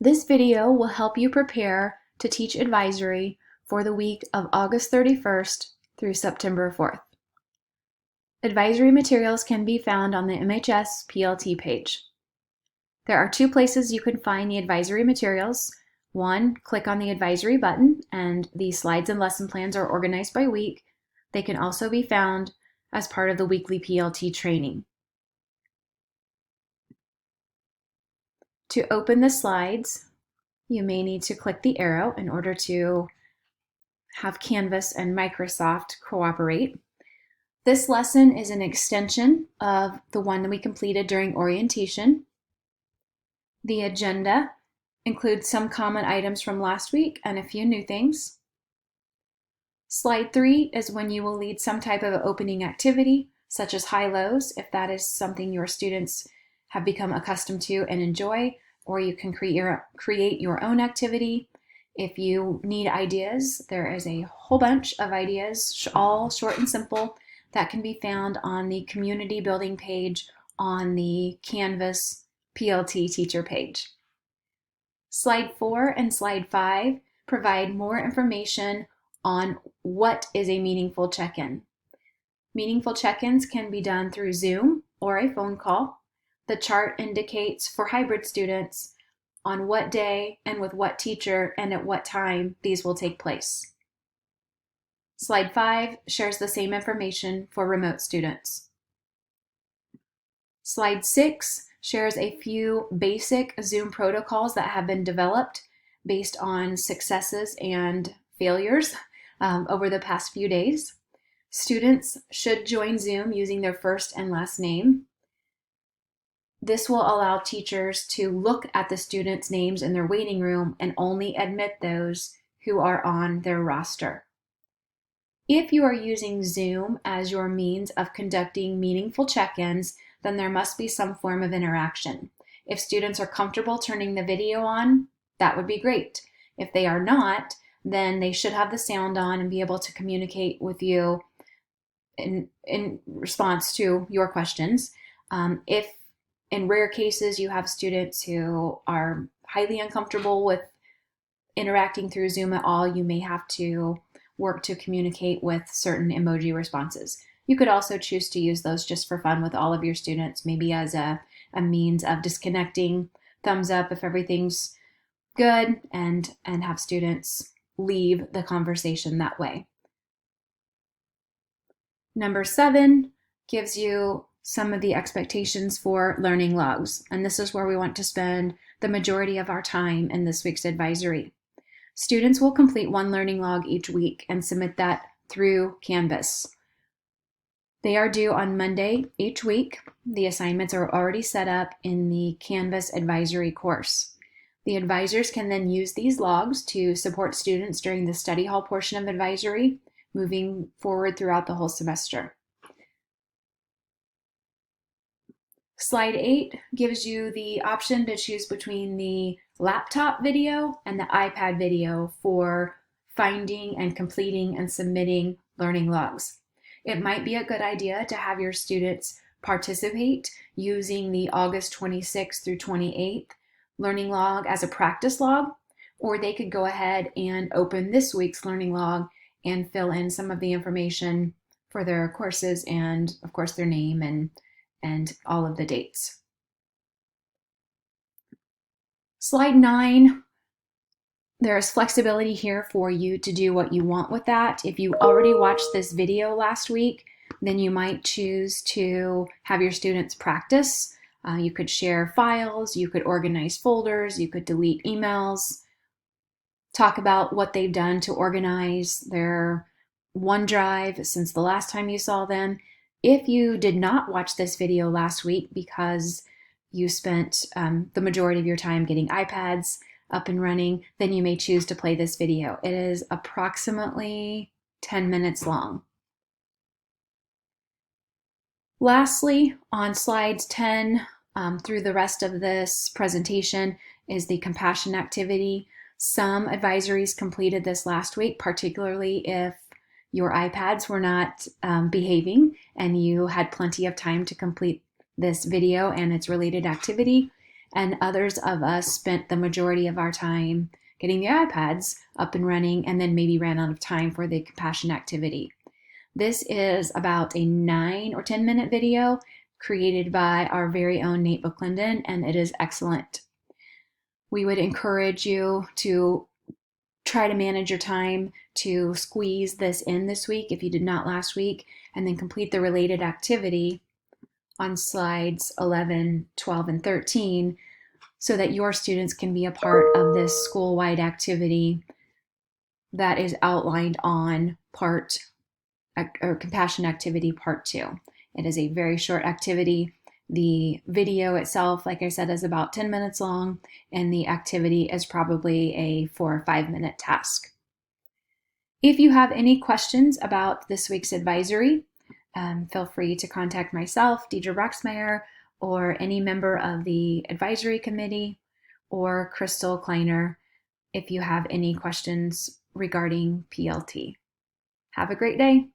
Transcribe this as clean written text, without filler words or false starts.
This video will help you prepare to teach advisory for the week of August 31st through September 4th. Advisory materials can be found on the MHS PLT page. There are two places you can find the advisory materials. One, click on the advisory button and the slides and lesson plans are organized by week. They can also be found as part of the weekly PLT training. To open the slides, you may need to click the arrow in order to have Canvas and Microsoft cooperate. This lesson is an extension of the one that we completed during orientation. The agenda includes some common items from last week and a few new things. Slide 3 is when you will lead some type of opening activity, such as high-lows, if that is something your students have become accustomed to and enjoy, or you can create your own activity. If you need ideas, there is a whole bunch of ideas, all short and simple, that can be found on the community building page on the Canvas PLT teacher page. Slide 4 and slide 5 provide more information on what is a meaningful check-in. Meaningful check-ins can be done through Zoom or a phone call. The chart indicates for hybrid students on what day and with what teacher and at what time these will take place. Slide 5 shares the same information for remote students. Slide 6 shares a few basic Zoom protocols that have been developed based on successes and failures over the past few days. Students should join Zoom using their first and last name. This will allow teachers to look at the students' names in their waiting room and only admit those who are on their roster. If you are using Zoom as your means of conducting meaningful check-ins, then there must be some form of interaction. If students are comfortable turning the video on, that would be great. If they are not, then they should have the sound on and be able to communicate with you in response to your questions. If in rare cases you have students who are highly uncomfortable with interacting through Zoom at all, you may have to work to communicate with certain emoji responses. You could also choose to use those just for fun with all of your students, maybe as a means of disconnecting, thumbs up if everything's good, and have students leave the conversation that way. Number 7 gives you some of the expectations for learning logs, and this is where we want to spend the majority of our time in this week's advisory. Students will complete one learning log each week and submit that through Canvas. They are due on Monday each week. The assignments are already set up in the Canvas advisory course. The advisors can then use these logs to support students during the study hall portion of advisory, moving forward throughout the whole semester. Slide 8 gives you the option to choose between the laptop video and the iPad video for finding and completing and submitting learning logs. It might be a good idea to have your students participate using the August 26th through 28th learning log as a practice log, or they could go ahead and open this week's learning log and fill in some of the information for their courses and, of course, their name and all of the dates. Slide 9, there is flexibility here for you to do what you want with that. If you already watched this video last week, then you might choose to have your students practice. You could share files, you could organize folders, you could delete emails, talk about what they've done to organize their OneDrive since the last time you saw them. If you did not watch this video last week because you spent the majority of your time getting iPads up and running, then you may choose to play this video. It is approximately 10 minutes long. Lastly, on slides 10 through the rest of this presentation is the compassion activity. Some advisories completed this last week, particularly if your iPads were not behaving and you had plenty of time to complete this video and its related activity. and others of us spent the majority of our time getting the iPads up and running and then maybe ran out of time for the compassion activity. This is about a 9 or 10-minute video created by our very own Nate Booklinden, and it is excellent. We would encourage you to try to manage your time to squeeze this in this week if you did not last week, and then complete the related activity on slides 11, 12, and 13 so that your students can be a part of this school-wide activity that is outlined on compassion activity part 2. It is a very short activity. The video itself, like I said, is about 10 minutes long, and the activity is probably a 4 or 5 minute task. If you have any questions about this week's advisory, feel free to contact myself, Deidre Broxmeyer, or any member of the advisory committee, or Crystal Kleiner if you have any questions regarding PLT. Have a great day.